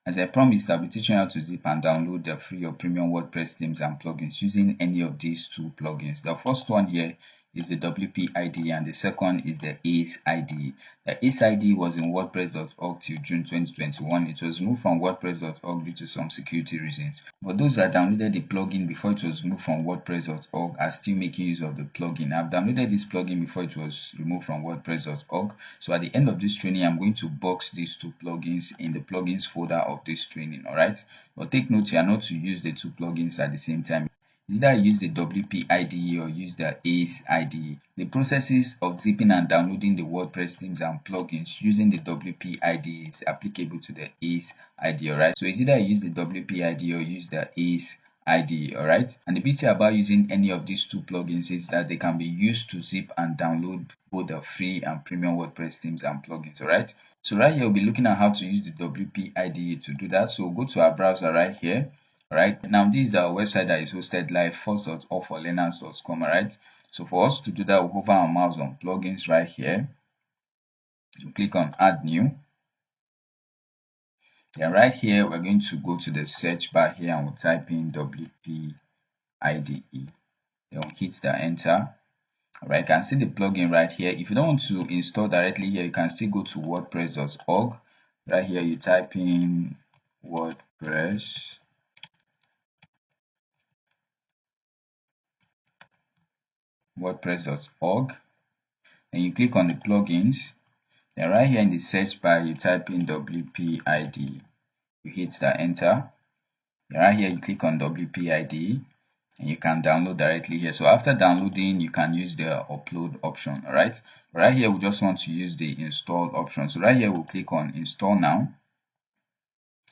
As I promised, I'll be teaching you how to zip and download the free or premium WordPress themes and plugins using any of these two plugins. The first one here is the WP IDE and the second is the ACE IDE. The ACE IDE was in WordPress.org till June 2021. It was moved from WordPress.org due to some security reasons. But those that downloaded the plugin before it was moved from WordPress.org are still making use of the plugin. I've downloaded this plugin before it was removed from WordPress.org. So at the end of this training, I'm going to box these two plugins in the plugins folder of this training. Alright, but take note here not to use the two plugins at the same time. Either use the WP IDE or use the ACE IDE. The processes of zipping and downloading the WordPress themes and plugins using the WP IDE is applicable to the ACE IDE. Alright, so it's either use the WP IDE or use the ACE IDE. Alright, and the beauty about using any of these two plugins is that they can be used to zip and download both the free and premium WordPress themes and plugins. Alright, so right here we'll be looking at how to use the WP IDE to do that. So go to our browser right here. Alright, now this is our website that is hosted live, first.allforlearners.com. Alright, so for us to do that, we'll hover our mouse on plugins right here. We'll click on add new. Then right here, we're going to go to the search bar here and we'll type in WP IDE. Then we'll hit the enter. Alright, you can see the plugin right here. If you don't want to install directly here, you can still go to WordPress.org. Right here, you type in WordPress.org, and you click on the plugins. Then right here in the search bar, you type in WP IDE. You hit the enter. Then right here, you click on WP IDE, and you can download directly here. So after downloading, you can use the upload option. Alright, right here we just want to use the install option. So right here we'll click on install now.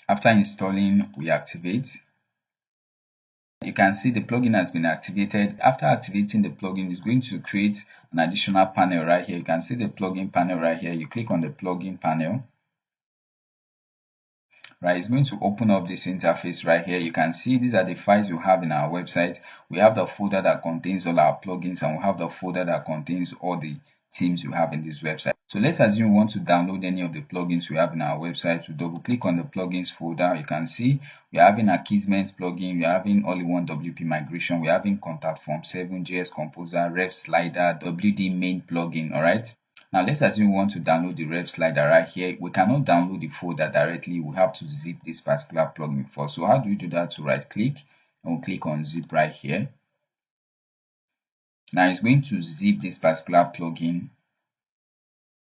After installing, we activate. You can see the plugin has been activated. After activating the plugin, it's going to create an additional panel right here. You can see the plugin panel right here. You click on the plugin panel. Right, it's going to open up this interface right here. You can see these are the files we have in our website. We have the folder that contains all our plugins, and we have the folder that contains all the themes we have in this website. So let's assume we want to download any of the plugins we have in our website. We double click on the plugins folder. You can see we're having Akismet plugin, we're having all-in-one WP migration, we're having contact form 7, JS composer, ref slider, WD main plugin. Alright, now let's assume we want to download the ref slider right here. We cannot download the folder directly. We have to zip this particular plugin first. So how do we do that? To right click and we'll click on zip right here. Now it's going to zip this particular plugin.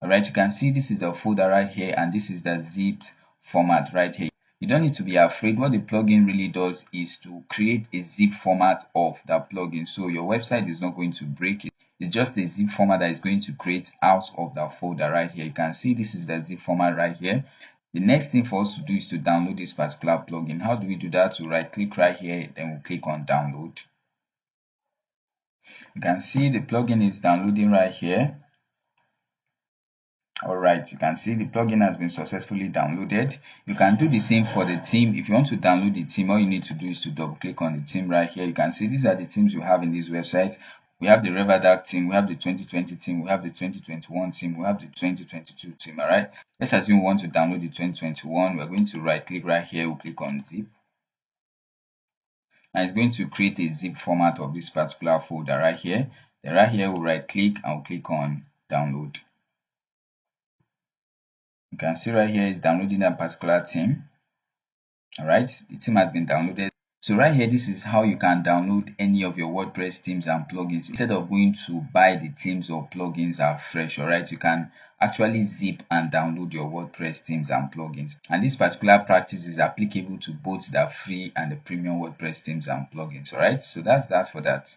Alright, you can see this is the folder right here and this is the zipped format right here. You don't need to be afraid. What the plugin really does is to create a zip format of that plugin. So your website is not going to break it. It's just a zip format that is going to create out of that folder right here. You can see this is the zip format right here. The next thing for us to do is to download this particular plugin. How do we do that? So right click right here, then we'll click on download. You can see the plugin is downloading right here. Alright, you can see the plugin has been successfully downloaded. You can do the same for the theme. If you want to download the theme, all you need to do is to double click on the theme right here. You can see these are the themes we have in this website. We have the Reverdark theme, we have the 2020 theme, we have the 2021 theme, we have the 2022 theme. Alright, let's assume we want to download the 2021. We're going to right click right here, we'll click on zip. And it's going to create a zip format of this particular folder right here. Then right here we'll right click and we'll click on download. You can see right here is downloading that particular theme. Alright, the theme has been downloaded. So right here, this is how you can download any of your WordPress themes and plugins. Instead of going to buy the themes or plugins afresh, alright, you can actually zip and download your WordPress themes and plugins. And this particular practice is applicable to both the free and the premium WordPress themes and plugins. Alright, so that's that for that.